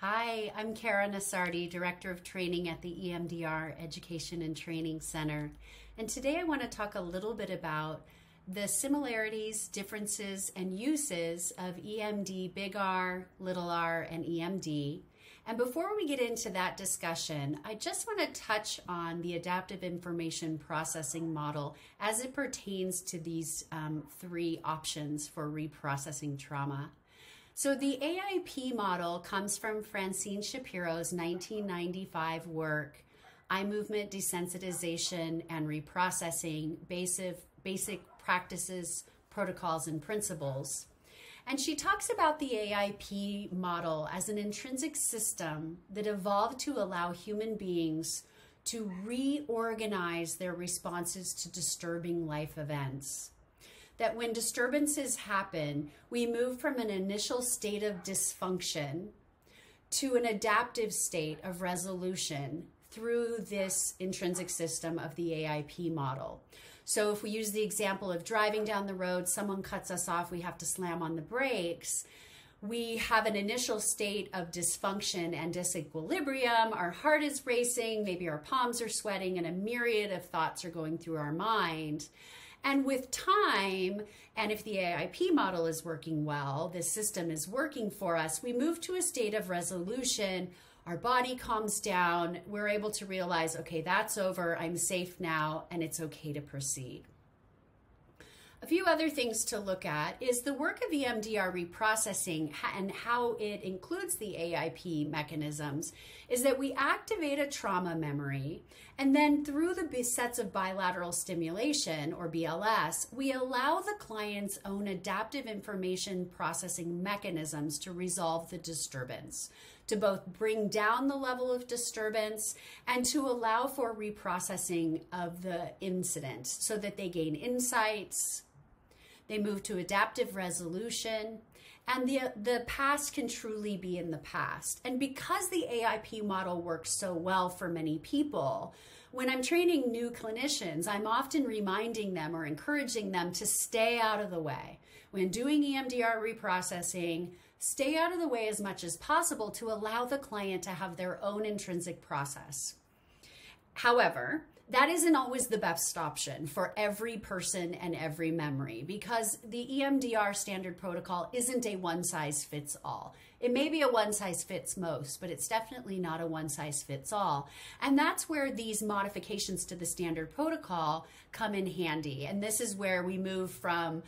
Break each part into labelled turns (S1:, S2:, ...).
S1: Hi, I'm Kara Nasardi, Director of Training at the EMDR Education and Training Center. And today I want to talk a little bit about the similarities, differences, and uses of EMD, big R, little r, and EMD. And before we get into that discussion, I just want to touch on the adaptive information processing model as it pertains to these three options for reprocessing trauma. So the AIP model comes from Francine Shapiro's 1995 work, Eye Movement Desensitization and Reprocessing, Basic Practices, Protocols, and Principles. And she talks about the AIP model as an intrinsic system that evolved to allow human beings to reorganize their responses to disturbing life events. That when disturbances happen, we move from an initial state of dysfunction to an adaptive state of resolution through this intrinsic system of the AIP model. So if we use the example of driving down the road, someone cuts us off, we have to slam on the brakes. We have an initial state of dysfunction and disequilibrium. Our heart is racing, maybe our palms are sweating, and a myriad of thoughts are going through our mind. And with time, and if the AIP model is working well, this system is working for us, we move to a state of resolution, our body calms down, we're able to realize, okay, that's over, I'm safe now, and it's okay to proceed. A few other things to look at is the work of EMDR reprocessing and how it includes the AIP mechanisms is that we activate a trauma memory, and then through the sets of bilateral stimulation, or BLS, we allow the client's own adaptive information processing mechanisms to resolve the disturbance, to both bring down the level of disturbance and to allow for reprocessing of the incident so that they gain insights, they move to adaptive resolution, and the past can truly be in the past. And because the AIP model works so well for many people, when I'm training new clinicians, I'm often reminding them or encouraging them to stay out of the way. When doing EMDR reprocessing, stay out of the way as much as possible to allow the client to have their own intrinsic process. However, that isn't always the best option for every person and every memory, because the EMDR standard protocol isn't a one-size-fits-all. It may be a one-size-fits-most, but it's definitely not a one-size-fits-all. And that's where these modifications to the standard protocol come in handy. And this is where we move from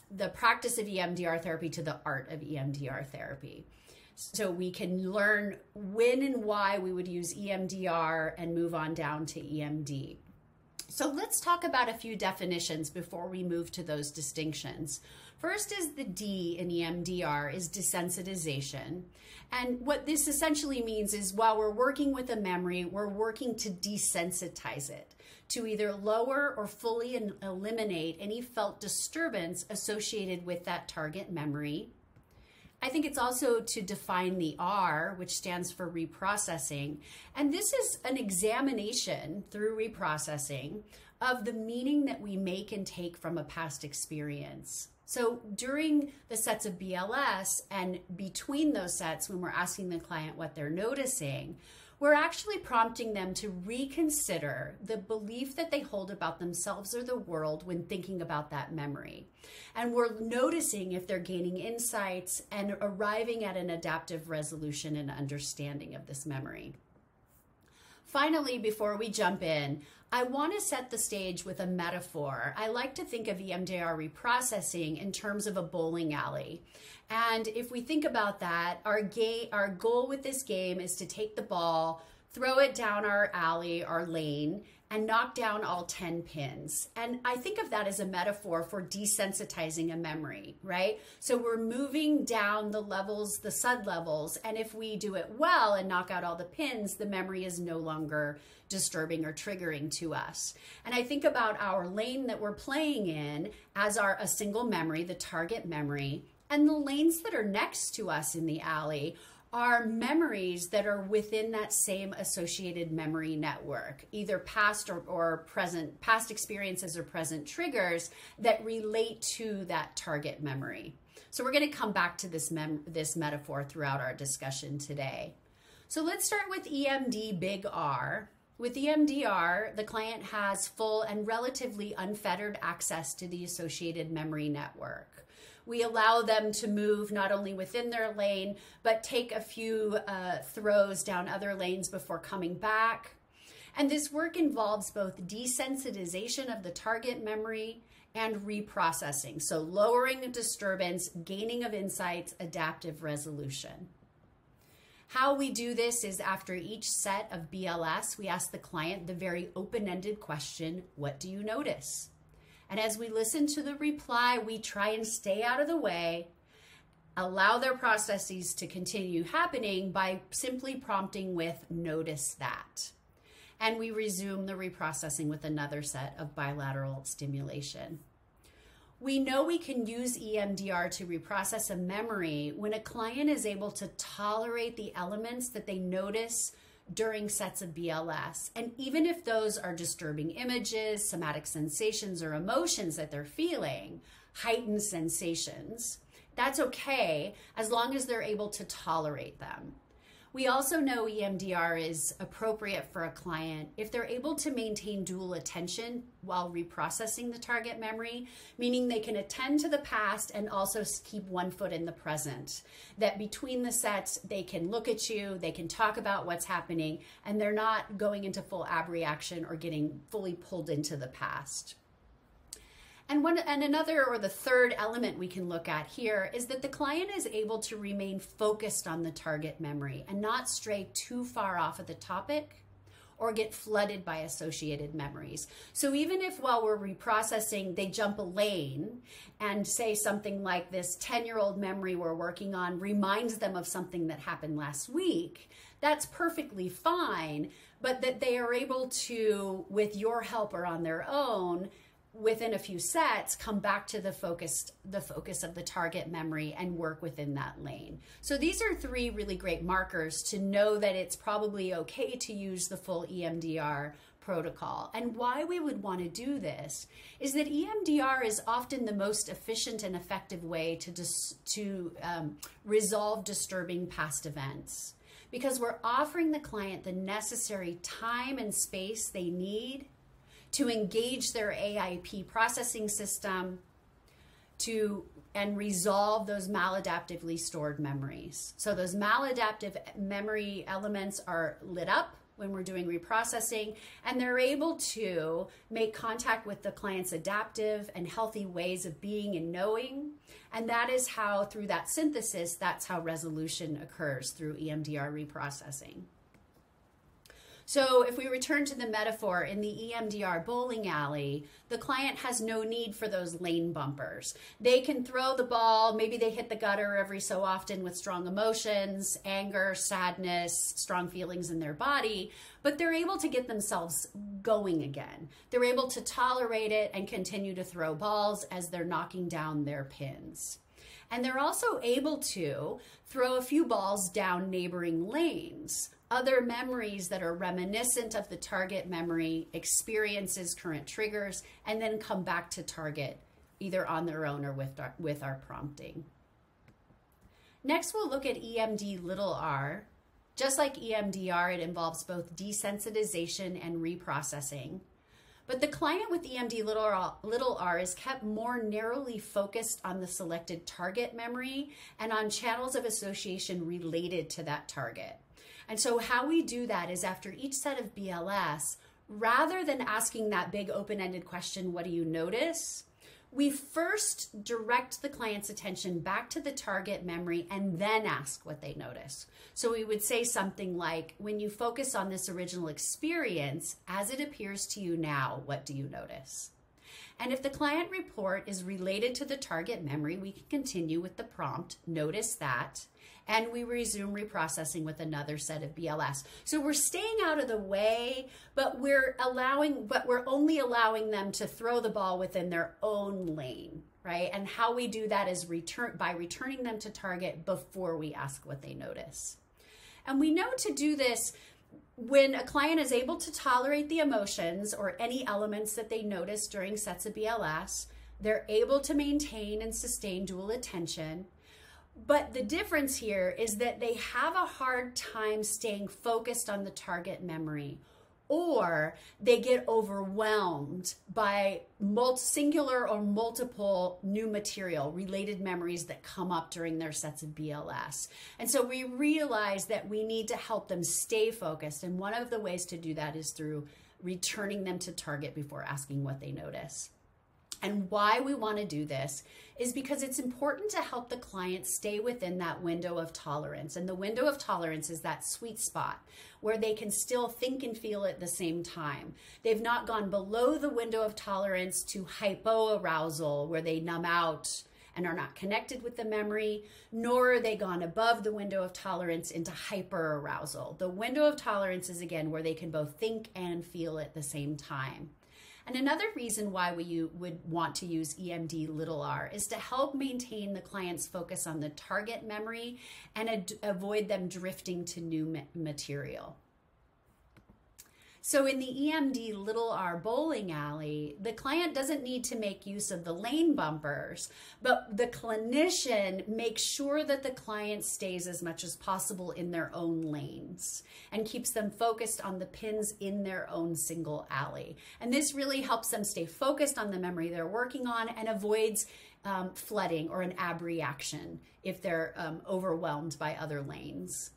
S1: the practice of EMDR therapy to the art of EMDR therapy. So we can learn when and why we would use EMDR and move on down to EMD. So let's talk about a few definitions before we move to those distinctions. First is the D in EMDR is desensitization. And what this essentially means is while we're working with a memory, we're working to desensitize it, to either lower or fully eliminate any felt disturbance associated with that target memory. I think it's also to define the R, which stands for reprocessing. And this is an examination through reprocessing of the meaning that we make and take from a past experience. So during the sets of BLS and between those sets, when we're asking the client what they're noticing, we're actually prompting them to reconsider the belief that they hold about themselves or the world when thinking about that memory. And we're noticing if they're gaining insights and arriving at an adaptive resolution and understanding of this memory. Finally, before we jump in, I want to set the stage with a metaphor. I like to think of EMDR reprocessing in terms of a bowling alley. And if we think about that, our goal with this game is to take the ball, throw it down our alley, our lane, and knock down all 10 pins. And I think of that as a metaphor for desensitizing a memory, right? So we're moving down the levels, the sub-levels, and if we do it well and knock out all the pins, the memory is no longer disturbing or triggering to us. And I think about our lane that we're playing in as a single memory, the target memory, and the lanes that are next to us in the alley are memories that are within that same associated memory network, either past or present, past experiences or present triggers that relate to that target memory. So we're going to come back to this metaphor throughout our discussion today. So let's start with EMD big R. With EMDR, the client has full and relatively unfettered access to the associated memory network. We allow them to move not only within their lane, but take a few throws down other lanes before coming back. And this work involves both desensitization of the target memory and reprocessing. So lowering of disturbance, gaining of insights, adaptive resolution. How we do this is after each set of BLS, we ask the client the very open-ended question, what do you notice? And as we listen to the reply, we try and stay out of the way, allow their processes to continue happening by simply prompting with notice that. And we resume the reprocessing with another set of bilateral stimulation. We know we can use EMDR to reprocess a memory when a client is able to tolerate the elements that they notice during sets of BLS. And even if those are disturbing images, somatic sensations, or emotions that they're feeling, heightened sensations, that's okay as long as they're able to tolerate them. We also know EMDR is appropriate for a client if they're able to maintain dual attention while reprocessing the target memory, meaning they can attend to the past and also keep one foot in the present. That between the sets, they can look at you, they can talk about what's happening, and they're not going into full abreaction or getting fully pulled into the past. And the third element we can look at here is that the client is able to remain focused on the target memory and not stray too far off of the topic or get flooded by associated memories. So even if while we're reprocessing, they jump a lane and say something like this 10-year-old memory we're working on reminds them of something that happened last week, that's perfectly fine, but that they are able to, with your help or on their own, within a few sets, come back to the focus of the target memory and work within that lane. So these are three really great markers to know that it's probably okay to use the full EMDR protocol. And why we would want to do this is that EMDR is often the most efficient and effective way to resolve disturbing past events, because we're offering the client the necessary time and space they need to engage their AIP processing system and resolve those maladaptively stored memories. So those maladaptive memory elements are lit up when we're doing reprocessing, and they're able to make contact with the client's adaptive and healthy ways of being and knowing. And that is how, through that synthesis, that's how resolution occurs through EMDR reprocessing. So if we return to the metaphor in the EMDR bowling alley, the client has no need for those lane bumpers. They can throw the ball, maybe they hit the gutter every so often with strong emotions, anger, sadness, strong feelings in their body, but they're able to get themselves going again. They're able to tolerate it and continue to throw balls as they're knocking down their pins. And they're also able to throw a few balls down neighboring lanes. Other memories that are reminiscent of the target memory, experiences, current triggers, and then come back to target either on their own or with our prompting. Next, we'll look at EMD little r. Just like EMDR, it involves both desensitization and reprocessing. But the client with EMD little r is kept more narrowly focused on the selected target memory and on channels of association related to that target. And so how we do that is after each set of BLS, rather than asking that big open-ended question, what do you notice? We first direct the client's attention back to the target memory and then ask what they notice. So we would say something like, when you focus on this original experience, as it appears to you now, what do you notice? And if the client report is related to the target memory, we can continue with the prompt, notice that, and we resume reprocessing with another set of BLS. So we're staying out of the way, but we're only allowing them to throw the ball within their own lane, right? And how we do that is by returning them to target before we ask what they notice. And we know to do this when a client is able to tolerate the emotions or any elements that they notice during sets of BLS, They're able to maintain and sustain dual attention. But the difference here is that they have a hard time staying focused on the target memory, or they get overwhelmed by singular or multiple new material, related memories that come up during their sets of BLS. And so we realize that we need to help them stay focused. And one of the ways to do that is through returning them to target before asking what they notice. And why we want to do this is because it's important to help the client stay within that window of tolerance. And the window of tolerance is that sweet spot where they can still think and feel at the same time. They've not gone below the window of tolerance to hypoarousal, where they numb out and are not connected with the memory, nor are they gone above the window of tolerance into hyperarousal. The window of tolerance is, again, where they can both think and feel at the same time. And another reason why we would want to use EMDr is to help maintain the client's focus on the target memory and avoid them drifting to new material. So in the EMDr bowling alley, the client doesn't need to make use of the lane bumpers, but the clinician makes sure that the client stays as much as possible in their own lanes and keeps them focused on the pins in their own single alley. And this really helps them stay focused on the memory they're working on and avoids flooding or an abreaction if they're overwhelmed by other lanes.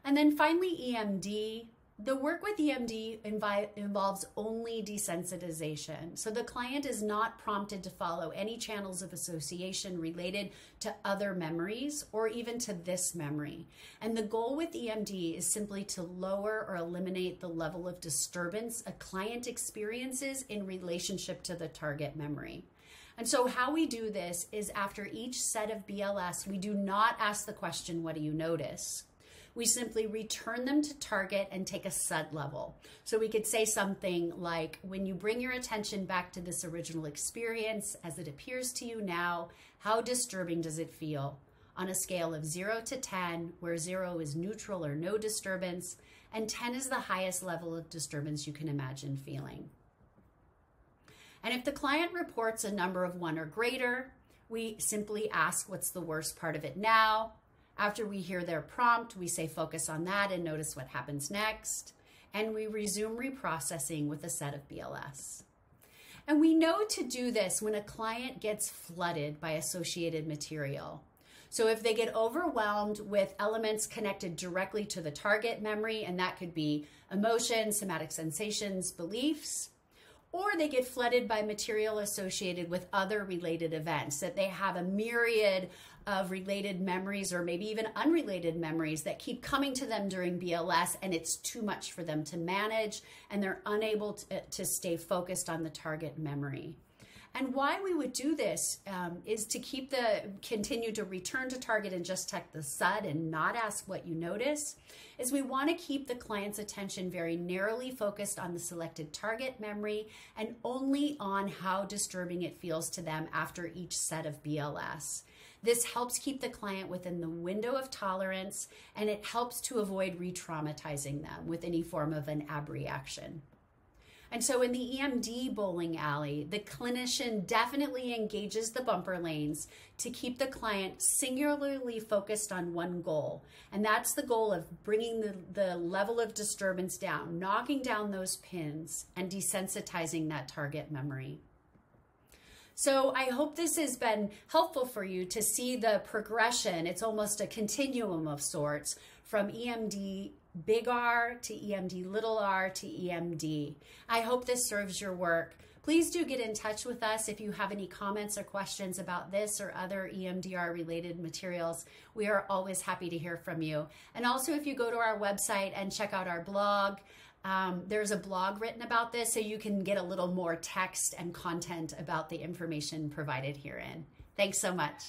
S1: And then finally, EMD. The work with EMD involves only desensitization. So the client is not prompted to follow any channels of association related to other memories or even to this memory. And the goal with EMD is simply to lower or eliminate the level of disturbance a client experiences in relationship to the target memory. And so how we do this is after each set of BLS, we do not ask the question, what do you notice? We simply return them to target and take a SUD level. So we could say something like, when you bring your attention back to this original experience as it appears to you now, how disturbing does it feel? On a scale of 0 to 10, where 0 is neutral or no disturbance, and 10 is the highest level of disturbance you can imagine feeling. And if the client reports a number of 1 or greater, we simply ask, what's the worst part of it now? After we hear their prompt, we say focus on that and notice what happens next. And we resume reprocessing with a set of BLS. And we know to do this when a client gets flooded by associated material. So if they get overwhelmed with elements connected directly to the target memory, and that could be emotions, somatic sensations, beliefs, or they get flooded by material associated with other related events, that they have a myriad of related memories or maybe even unrelated memories that keep coming to them during BLS, and it's too much for them to manage and they're unable to stay focused on the target memory. And why we would do this is to continue to return to target and just check the SUD and not ask what you notice, is we want to keep the client's attention very narrowly focused on the selected target memory and only on how disturbing it feels to them after each set of BLS. This helps keep the client within the window of tolerance, and it helps to avoid re-traumatizing them with any form of an abreaction. And so in the EMD bowling alley, the clinician definitely engages the bumper lanes to keep the client singularly focused on one goal. And that's the goal of bringing the level of disturbance down, knocking down those pins and desensitizing that target memory. So I hope this has been helpful for you to see the progression. It's almost a continuum of sorts from EMD big R to EMD little r to EMD. I hope this serves your work. Please do get in touch with us if you have any comments or questions about this or other EMDR related materials. We are always happy to hear from you. And also if you go to our website and check out our blog, there's a blog written about this so you can get a little more text and content about the information provided herein. Thanks so much.